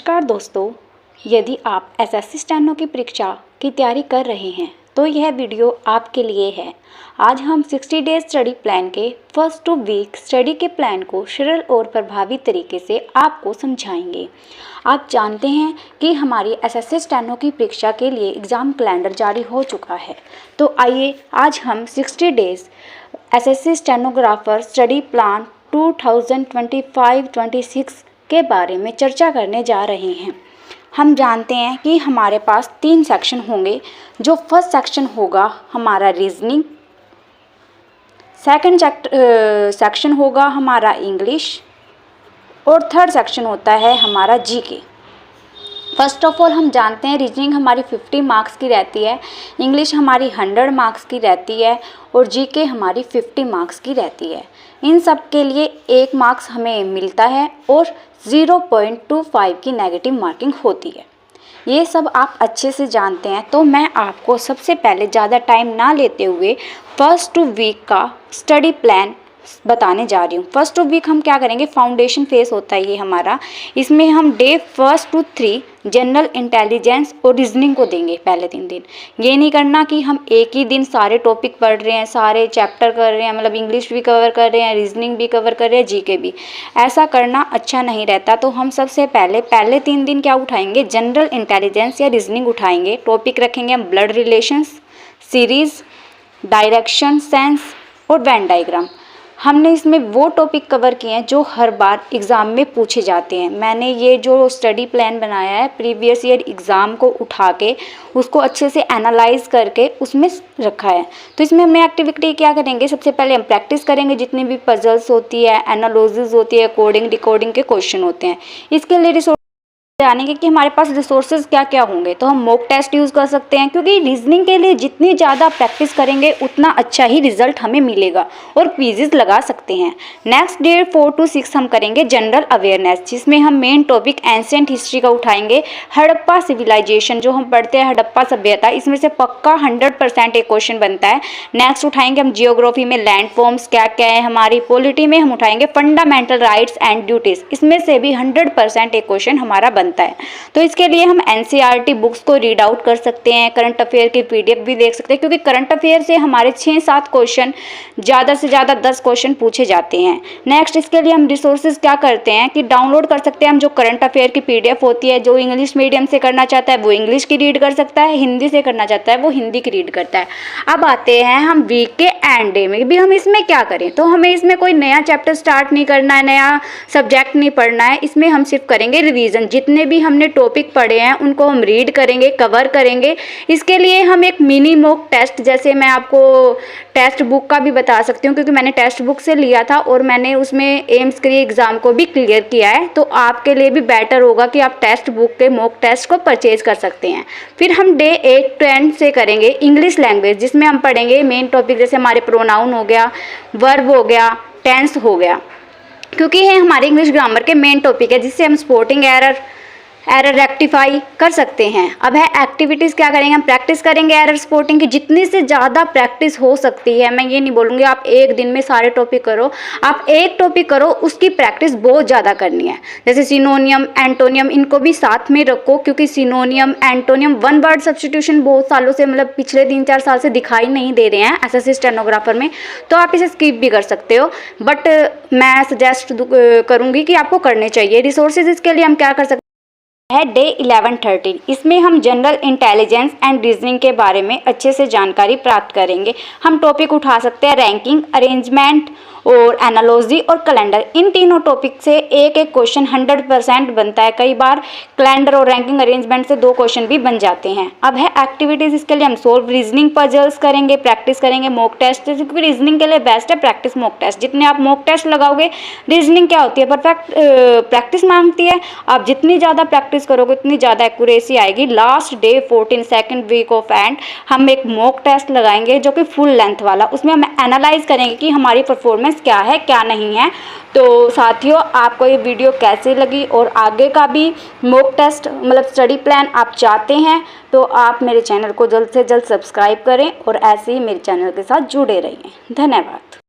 नमस्कार दोस्तों, यदि आप एसएससी स्टेनो की परीक्षा की तैयारी कर रहे हैं तो यह वीडियो आपके लिए है। आज हम 60 डेज स्टडी प्लान के फर्स्ट 2 वीक स्टडी के प्लान को सरल और प्रभावी तरीके से आपको समझाएंगे। आप जानते हैं कि हमारी एसएससी स्टेनो की परीक्षा के लिए एग्ज़ाम कैलेंडर जारी हो चुका है, तो आइए आज हम 60 days SSC stenographer study plan 2025-26 के बारे में चर्चा करने जा रहे हैं। हम जानते हैं कि हमारे पास 3 सेक्शन होंगे। जो फर्स्ट सेक्शन होगा हमारा रीजनिंग, सेकंड सेक्शन होगा हमारा इंग्लिश और थर्ड सेक्शन होता है हमारा जीके। फर्स्ट ऑफ ऑल हम जानते हैं रीजनिंग हमारी 50 मार्क्स की रहती है, इंग्लिश हमारी 100 मार्क्स की रहती है और जीके हमारी 50 मार्क्स की रहती है। इन सब के लिए 1 मार्क्स हमें मिलता है और 0.25 की नेगेटिव मार्किंग होती है। ये सब आप अच्छे से जानते हैं, तो मैं आपको सबसे पहले ज़्यादा टाइम ना लेते हुए फर्स्ट 2 वीक का स्टडी प्लान बताने जा रही हूँ। फर्स्ट 2 वीक हम क्या करेंगे, फाउंडेशन फेज होता है ये हमारा। इसमें हम डे 1 to 3 जनरल इंटेलिजेंस और रीजनिंग को देंगे पहले 3 दिन। ये नहीं करना कि हम एक ही दिन सारे टॉपिक पढ़ रहे हैं, सारे चैप्टर कर रहे हैं, मतलब इंग्लिश भी कवर कर रहे हैं, रीजनिंग भी कवर कर रहे हैं, जीके भी। ऐसा करना अच्छा नहीं रहता। तो हम सबसे पहले 3 दिन क्या उठाएंगे, जनरल इंटेलिजेंस या रीजनिंग उठाएंगे। टॉपिक रखेंगे हम blood relations, series, direction sense और वेन डायग्राम। हमने इसमें वो टॉपिक कवर किए हैं जो हर बार एग्ज़ाम में पूछे जाते हैं। मैंने ये जो स्टडी प्लान बनाया है प्रीवियस ईयर एग्ज़ाम को उठा के उसको अच्छे से एनालाइज करके उसमें रखा है। तो इसमें हम एक्टिविटी क्या करेंगे, सबसे पहले हम प्रैक्टिस करेंगे जितनी भी पजल्स होती है, एनालिसिस होती है, कोडिंग डिकोडिंग के क्वेश्चन होते हैं। इसके लिए जानेंगे कि हमारे पास रिसोर्सेज क्या क्या होंगे। तो हम मॉक टेस्ट यूज़ कर सकते हैं, क्योंकि रीजनिंग के लिए जितनी ज़्यादा प्रैक्टिस करेंगे उतना अच्छा ही रिजल्ट हमें मिलेगा, और क्विजेज लगा सकते हैं। नेक्स्ट डे 4 to 6 हम करेंगे जनरल अवेयरनेस, जिसमें हम मेन टॉपिक एंशिएंट हिस्ट्री का उठाएंगे। हड़प्पा सिविलाइजेशन जो हम पढ़ते हैं, हड़प्पा सभ्यता, इसमें से पक्का 100% एक क्वेश्चन बनता है। नेक्स्ट उठाएंगे हम जियोग्राफी में लैंड फॉर्म्स क्या क्या है हमारी। पॉलिटी में हम उठाएंगे फंडामेंटल राइट्स एंड ड्यूटीज़, इसमें से भी 100% एक क्वेश्चन हमारा बनता है। तो इसके लिए हम एनसीईआरटी बुक्स को रीड आउट कर सकते हैं, करंट अफेयर की पीडीएफ भी देख सकते हैं, क्योंकि करंट अफेयर से हमारे 6-7 क्वेश्चन, ज़्यादा से ज़्यादा 10 क्वेश्चन पूछे जाते हैं। नेक्स्ट इसके लिए हम रिसोर्सेज क्या करते हैं कि डाउनलोड कर सकते हैं हम जो करंट अफेयर की पीडीएफ होती है। जो इंग्लिश मीडियम से करना चाहता है वो इंग्लिश की रीड कर सकता है, हिंदी से करना चाहता है वो हिंदी की रीड करता है। अब आते हैं हम वीक के एंड डे में भी हम इसमें क्या करें। तो हमें इसमें कोई नया चैप्टर स्टार्ट नहीं करना है, नया सब्जेक्ट नहीं पढ़ना है। इसमें हम सिर्फ करेंगे रिवीजन, जितने भी हमने टॉपिक पढ़े हैं उनको हम रीड करेंगे, कवर करेंगे। इसके लिए हम एक मिनी मॉक टेस्ट, जैसे मैं आपको टेस्ट बुक का भी बता सकती हूँ, क्योंकि मैंने टेस्ट बुक से लिया था और मैंने उसमें एम्स के एग्ज़ाम को भी क्लियर किया है। तो आपके लिए भी बेटर होगा कि आप टेस्ट बुक के मॉक टेस्ट को परचेज कर सकते हैं। फिर हम डे 8 to 10 से करेंगे इंग्लिश लैंग्वेज, जिसमें हम पढ़ेंगे मेन टॉपिक, जैसे हमारे प्रोनाउन हो गया, वर्ब हो गया, टेंस हो गया, क्योंकि ये हमारे इंग्लिश ग्रामर के मेन टॉपिक है, जिससे हम स्पोर्टिंग एरर रेक्टिफाई कर सकते हैं। अब है एक्टिविटीज़ क्या करेंगे, हम प्रैक्टिस करेंगे एरर स्पॉटिंग की, जितनी से ज़्यादा प्रैक्टिस हो सकती है। मैं ये नहीं बोलूँगी आप एक दिन में सारे टॉपिक करो, आप एक टॉपिक करो उसकी प्रैक्टिस बहुत ज़्यादा करनी है। जैसे सिनोनियम, एंटोनियम, इनको भी साथ में रखो, क्योंकि सिनोनियम, एंटोनियम, वन वर्ड सब्स्टिट्यूशन बहुत सालों से, मतलब पिछले 3-4 साल से दिखाई नहीं दे रहे हैं एसएससी स्टेनोग्राफर में, तो आप इसे स्किप भी कर सकते हो, बट मैं सजेस्ट करूँगी कि आपको करने चाहिए। रिसोर्सेज इसके लिए हम क्या कर सकते है, डे 11-13, इसमें हम जनरल इंटेलिजेंस एंड रीजनिंग के बारे में अच्छे से जानकारी प्राप्त करेंगे। हम टॉपिक उठा सकते हैं रैंकिंग, अरेंजमेंट और एनालॉजी और कैलेंडर। इन तीनों टॉपिक से एक एक क्वेश्चन 100% बनता है। कई बार कैलेंडर और रैंकिंग अरेंजमेंट से 2 क्वेश्चन भी बन जाते हैं। अब है एक्टिविटीज़, इसके लिए हम सोल्व रीजनिंग पजल्स करेंगे, प्रैक्टिस करेंगे मॉक टेस्ट, क्योंकि रीजनिंग के लिए बेस्ट है प्रैक्टिस मॉक टेस्ट। जितने आप मॉक टेस्ट लगाओगे, रीजनिंग क्या होती है, परफेक्ट प्रैक्टिस मांगती है। आप जितनी ज़्यादा प्रैक्टिस करोगे उतनी ज़्यादा एक्यूरेसी आएगी। Last day 14 second week of end हम एक मॉक टेस्ट लगाएंगे जो कि फुल लेंथ वाला, उसमें हम एनालाइज करेंगे कि हमारी परफॉर्मेंस क्या है क्या नहीं है। तो साथियों, आपको ये वीडियो कैसी लगी और आगे का भी मॉक टेस्ट मतलब स्टडी प्लान आप चाहते हैं तो आप मेरे चैनल को जल्द से जल्द सब्सक्राइब करें और ऐसे ही मेरे चैनल के साथ जुड़े रहिए। धन्यवाद।